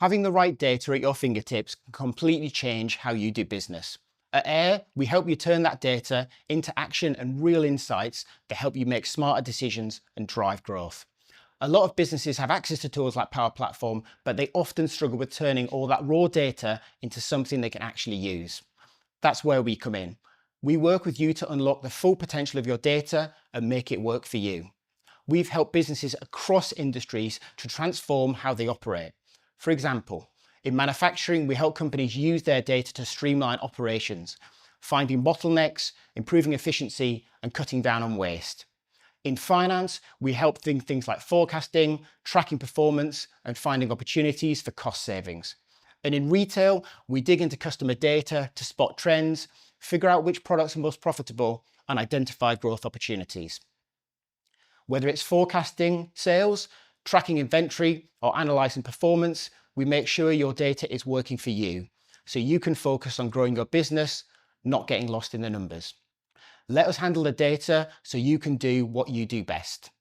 Having the right data at your fingertips can completely change how you do business. At Air, we help you turn that data into action and real insights that help you make smarter decisions and drive growth. A lot of businesses have access to tools like Power Platform, but they often struggle with turning all that raw data into something they can actually use. That's where we come in. We work with you to unlock the full potential of your data and make it work for you. We've helped businesses across industries to transform how they operate. For example, in manufacturing, we help companies use their data to streamline operations, finding bottlenecks, improving efficiency, and cutting down on waste. In finance, we help things like forecasting, tracking performance, and finding opportunities for cost savings. And in retail, we dig into customer data to spot trends, figure out which products are most profitable, and identify growth opportunities. Whether it's forecasting sales, tracking inventory, or analysing performance, we make sure your data is working for you, so you can focus on growing your business, not getting lost in the numbers. Let us handle the data so you can do what you do best.